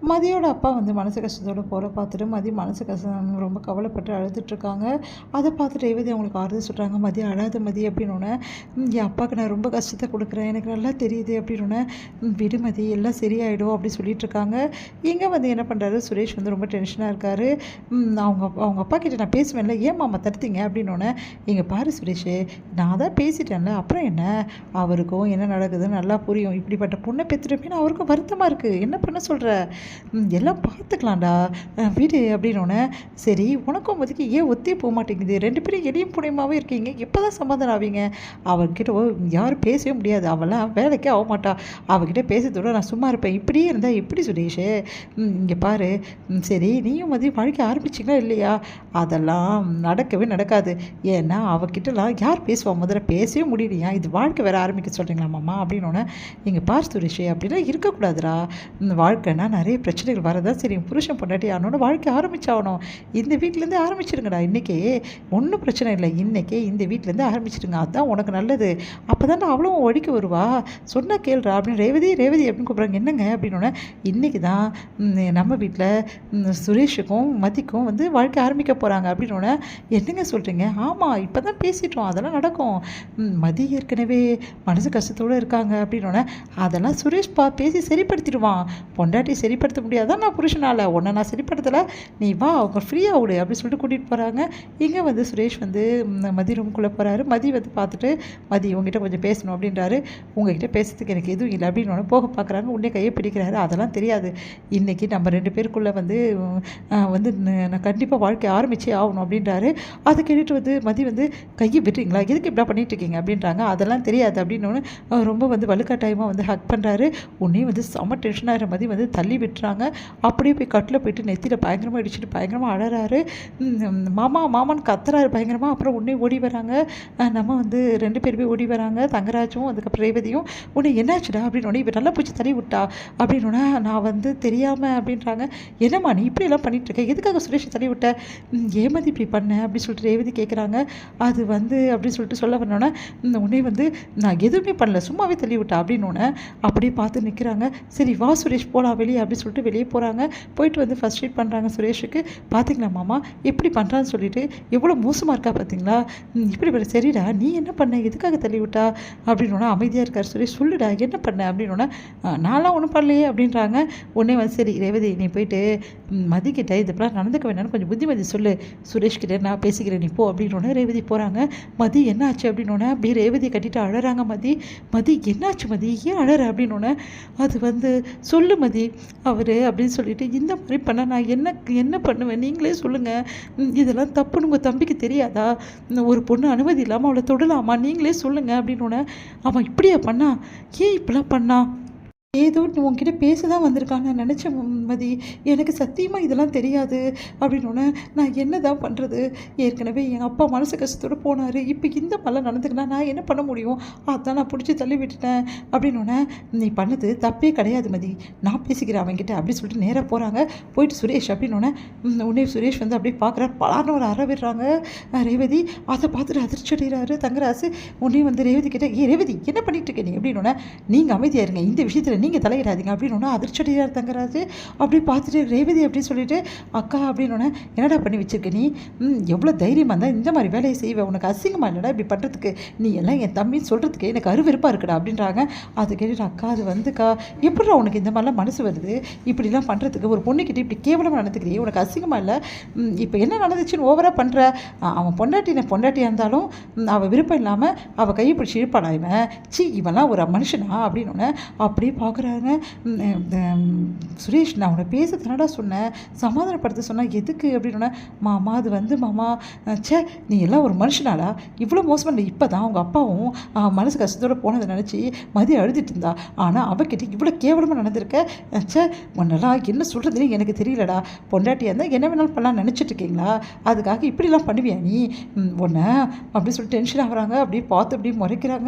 மதியோட அப்பா வந்து மனசு கஷ்டத்தோட போகிற பார்த்துட்டு மதி மனசு கஷ்டம் ரொம்ப கவலைப்பட்டு அழுதுட்ருக்காங்க. அதை பார்த்துட்டு ரேவதி அவங்களுக்கு ஆறுதல் சொல்கிறாங்க. மதி அழாத மதி அப்படின்னோடனே, என் அப்பாவுக்கு நான் ரொம்ப கஷ்டத்தை கொடுக்குறேன், எனக்கு நல்லா தெரியுது அப்படின்னோடனே, விடு மதி எல்லாம் சரியாயிடும் அப்படி சொல்லிட்டுருக்காங்க. இங்கே வந்து என்ன பண்ணுறாரு, சுரேஷ் வந்து ரொம்ப டென்ஷனாக இருக்கார். அவங்க அப்பா கிட்ட நான் பேசுவேன்ல, ஏன் மாமா தடுத்தீங்க அப்படின்னோடனே, இங்கே பாரு சுரேஷ், நான் தான் பேசிட்டேன்ல, அப்புறம் என்ன, அவருக்கும் என்ன நடக்குதுன்னு நல்லா புரியும். இப்படிப்பட்ட பொண்ணை பெற்றுட்டோமேனு அவருக்கும் வருத்தமாக இருக்குது, என்ன பண்ண சொல்கிற, எல்லாம் பார்த்துக்கலாம்டா வீடு அப்படின்னோடனே, சரி உனக்கும் மதிக்கு ஏன் ஒத்தே போக மாட்டேங்குது, 2 பேரும் எளியும் புனியமாகவே இருக்கீங்க, எப்போ தான் சமாதானம் ஆவீங்க, அவர்கிட்ட யாரும் பேசவே முடியாது, அவெல்லாம் வேலைக்கே ஆக மாட்டா, அவகிட்ட பேசுறதோட நான் சும்மா இருப்பேன், இப்படியே இருந்தால் எப்படி சுரேஷ், இங்கே பாரு, சரி நீயும் மதியம் வாழ்க்கை ஆரம்பிச்சிங்களா இல்லையா, அதெல்லாம் நடக்கவே நடக்காது, ஏன்னா அவகிட்டலாம் யார் பேசுவா, முதல்ல பேசவே முடியலையா, இது வாழ்க்கை வேறு ஆரம்பிக்க சொல்கிறீங்களா மாமா அப்படின்னோடனே, இங்கே பார் சுரேஷ் அப்படிலாம் இருக்கக்கூடாதுடா, வாழ்க்கைன்னா நிறைய பிரச்சனைகள் வரதான் சரி, புருஷன் பொண்டாட்டி அவனோட வாழ்க்கை ஆரம்பிச்சாகணும், இந்த வீட்டிலேருந்து ஆரம்பிச்சிருங்கடா, இன்றைக்கே ஒன்றும் பிரச்சனை இல்லை, இன்றைக்கே இந்த வீட்டிலேருந்து ஆரம்பிச்சிடுங்க, அதுதான் உனக்கு நல்லது, அப்போ தானே அவ்வளோ ஒழிக்க வருவா, சொன்னால் கேள்றா அப்படின்னு ரேவதி ரேவதி அப்படின்னு கூப்பிட்றாங்க. என்னங்க அப்படின்னோடனே, இன்றைக்கி தான் நம்ம வீட்டில் சுரேஷுக்கும் மதிக்கும் வந்து வாழ்க்கை ஆரம்பிக்க போகிறாங்க அப்படின்னோடனே, என்னங்க சொல்கிறீங்க, ஆமாம் இப்போ தான் பேசிட்டோம், அதெல்லாம் நடக்கும், மதி ஏற்கனவே மனசு கஷ்டத்தோடு இருக்காங்க அப்படின்னோடனே, அதெல்லாம் சுரேஷ் பேசி சரிப்படுத்திடுவான், பொண்டாட்டி சரிப்படுத்த முடியாதான், நான் புருஷனால் உன்னை நான் சரிப்படுத்தலை, நீ வா அவங்க ஃப்ரீயாக விடு அப்படின்னு சொல்லிட்டு கூட்டிகிட்டு போகிறாங்க. இங்கே வந்து சுரேஷ் வந்து மதி ரூம்குள்ளே போகிறாரு. மதி வந்து பார்த்துட்டு, மதி உங்ககிட்ட கொஞ்சம் பேசணும் அப்படின்றாரு. உங்ககிட்ட பேசுறதுக்கு எனக்கு எதுவும் இல்லை அப்படின்னு போக பார்க்குறாங்க. உடனே கையை பிடிக்கிறாரு. அதெல்லாம் தெரியாது, இன்றைக்கி நம்ம 2 பேருக்குள்ளே வந்து நான் கண்டிப்பாக வாழ்க்கை ஆரம்பிச்சே ஆகணும் அப்படின்றாரு. அதை கேட்டுட்டு வந்து மதி வந்து, கையை விட்டுறீங்களா, எதுக்கு இப்படி பண்ணிட்டு இருக்கீங்க அப்படின்றாங்க. அதெல்லாம் தெரியாது அப்படின்னு ரொம்ப வந்து வலுக்கட்டாயமாக வந்து ஹக் பண்ணுறாரு. உடனே வந்து செம்ம டென்ஷனாகிற மதி வந்து தள்ளி விட்டுறாங்க. அப்படியே போய் கட்டில் போயிட்டு நெத்தியில் பயங்கரமாக அடிச்சுட்டு பயங்கரமாக அழறாரு. மாமா மாமான்னு கத்துறாரு பயங்கரமாக. அப்புறம் உடனே ஓடி வராங்க. நம்ம வந்து 2 பேருமே ஓடி வராங்க, தங்கராஜும் அதுக்கப்புறம் ரேவதியும். உடனே என்னாச்சுடா அப்படின்னு, இவ நல்லா பூச்சி தள்ளி விட்டா அப்படின்னா, நான் வந்து தெரியாமல் அப்படின்றாங்க. என்னம்மா நீ இப்படியெல்லாம் பண்ணிகிட்ருக்க, எதுக்காக சுரேஷ் தள்ளி விட்ட, ஏமதி இப்படி பண்ண அப்படின்னு சொல்லிட்டு ரேவதி கேட்குறாங்க. அது வந்து அப்படின்னு சொல்லிட்டு சொல்ல வந்தோன்னே, உடனே வந்து நான் எதுவுமே பண்ணல, சும்மாவே தள்ளி விட்டா அப்படின்னோடனே அப்படியே பார்த்து நிற்கிறாங்க. சரி வா சுரேஷ் போகலாம் வெளியே அப்படின்னு சொல்லிட்டு வெளியே போகிறாங்க. போயிட்டு வந்து ஃபர்ஸ்ட் எய்ட் பண்ணுறாங்க சுரேஷுக்கு. பார்த்தீங்களா மாமா எப்படி பண்ணுறான்னு சொல்லிட்டு, எவ்வளோ மோசமாக இருக்கா பார்த்தீங்களா, இப்படி சரிடா நீ என்ன பண்ண, எதுக்காக தள்ளி விட்டா அப்படின்னோடனே அமைதியாக இருக்கார் சுரேஷ். சொல்லுடா என்ன பண்ண அப்படின்னோடனே, நான்லாம் ஒன்றும் பண்ணலையே அப்படின்றாங்க. உடனே வந்து சரி ரேவதி நீ போயிட்டு மதிக்கிட்ட இதெல்லாம் நடந்துக்க வேணாம்னு கொஞ்சம் புத்திமதி சொல்லு, சுரேஷ்கிட்ட நான் பேசிக்கிறேன் நீ போ அப்படின்னோடனே ரேவதி போகிறாங்க. மதி என்னாச்சு அப்படின்னோடனே அப்படியே ரேவதியை கட்டிட்டு அழறாங்க. மதி மதி என்னாச்சு மதி, ஏன் அழற அப்படின்னோடனே, அது வந்து சொல்லு மதி அவர் அப்படின்னு சொல்லிட்டு, இந்த மாதிரி பண்ணால் நான் என்ன பண்ணுவேன் நீங்களே சொல்லுங்கள், இதெல்லாம் தப்புன்னு உங்கள் தம்பிக்கு தெரியாதா, ஒரு பொண்ணு அனுமதி இல்லாமல் அவளை தொடலாமா, நீங்களே சொல்லுங்கள் அப்படின்னோடனே, அவன் இப்படியா பண்ணா, ஏன் இப்படிலாம் பண்ணா, ஏதோ உங்ககிட்ட பேச தான் வந்திருக்கான்னு நான் நினச்சேன் மதி, எனக்கு சத்தியமாக இதெல்லாம் தெரியாது அப்படின்னோடனே, நான் என்ன தான் பண்ணுறது, ஏற்கனவே என் அப்பா மனசு கஷ்டத்தோடு போனார், இப்போ இந்த மாதிரிலாம் நடந்துக்கினா நான் என்ன பண்ண முடியும், அதான் நான் பிடிச்சி தள்ளி விட்டுட்டேன் அப்படின்னோடனே, நீ பண்ணது தப்பே கிடையாது மதி, நான் பேசிக்கிறேன் அவன்கிட்ட அப்படின்னு சொல்லிட்டு நேராக போகிறாங்க. போயிட்டு சுரேஷ் அப்படின்னோடனே, உடனே சுரேஷ் வந்து அப்படியே பார்க்குறாரு. பலார்னு ஒரு அற விடுறாங்க ரேவதி. அதை பார்த்துட்டு அதிர்ச்சி அடைகிறாரு தங்கராசு. உடனே வந்து ரேவதி கிட்ட, ரேவதி என்ன பண்ணிட்டு இருக்க நீ அப்படின்னோடனே, நீங்கள் அமைதியாக இருங்க, இந்த விஷயத்தில் நீங்கள் தலையிடாதீங்க அப்படின்னு அதிர்ச்சடியாக தங்கராஜு. அப்படி பார்த்துட்டு ரேவதி அப்படின்னு சொல்லிட்டு, அக்கா அப்படின்னோடனே, என்னடா பண்ணி வச்சிருக்க நீ, எவ்வளோ தைரியமாக இருந்தால் இந்த மாதிரி வேலையை செய்வேன், உனக்கு அசிங்கமாக இல்லைடா இப்படி பண்ணுறதுக்கு, நீ எல்லாம் என் தம்பின்னு சொல்கிறதுக்கு எனக்கு அருவருப்பாக இருக்குடா அப்படின்றாங்க. அது கேட்டுட்டு, அக்கா அது வந்துக்கா எப்படிடா உனக்கு இந்த மாதிரிலாம் மனசு வருது, இப்படிலாம் பண்ணுறதுக்கு, ஒரு பொண்ணுக்கிட்ட இப்படி கேவலமாக நடந்துக்கிறியே, உனக்கு அசிங்கமாக இல்லை, இப்போ என்ன நடந்துச்சுன்னு ஓவராக பண்ணுற, அவன் பொண்டாட்டியாக இருந்தாலும் அவள் விருப்பம் இல்லாமல் அவள் கையை பிடிச்சி இழுப்பானா இவன், சி இவெல்லாம் ஒரு மனுஷனா அப்படின்னோடனே அப்படியே பார்க்குறாங்க. சுரேஷ் நான் உன்னை பேச தானடா சொன்னேன், சமாதானப்படுத்த சொன்னேன், எதுக்கு அப்படின்னா, மாமா அது வந்து மாமா நீ எல்லாம் ஒரு மனுஷனாடா, இவ்வளோ மோசமாக இல்லை, இப்போ தான் அவங்க அப்பாவும் மனசு கஷ்டத்தோடு போனதை நினச்சி மதி அழுதுட்டு இருந்தா, ஆனால் அவகிட்ட இவ்வளோ கேவலமாக நடந்திருக்க, உன்னெல்லாம் என்ன சொல்கிறதுன்னு எனக்கு தெரியலடா, பொண்டாட்டியாக இருந்தால் என்ன வேணாலும் பண்ணலாம் நினச்சிட்டு இருக்கீங்களா, அதுக்காக இப்படிலாம் பண்ணுவியா நீ, உன்னை அப்படி சொல்லிட்டு டென்ஷன் ஆகுறாங்க. அப்படியே பார்த்து அப்படியே முறைக்கிறாங்க.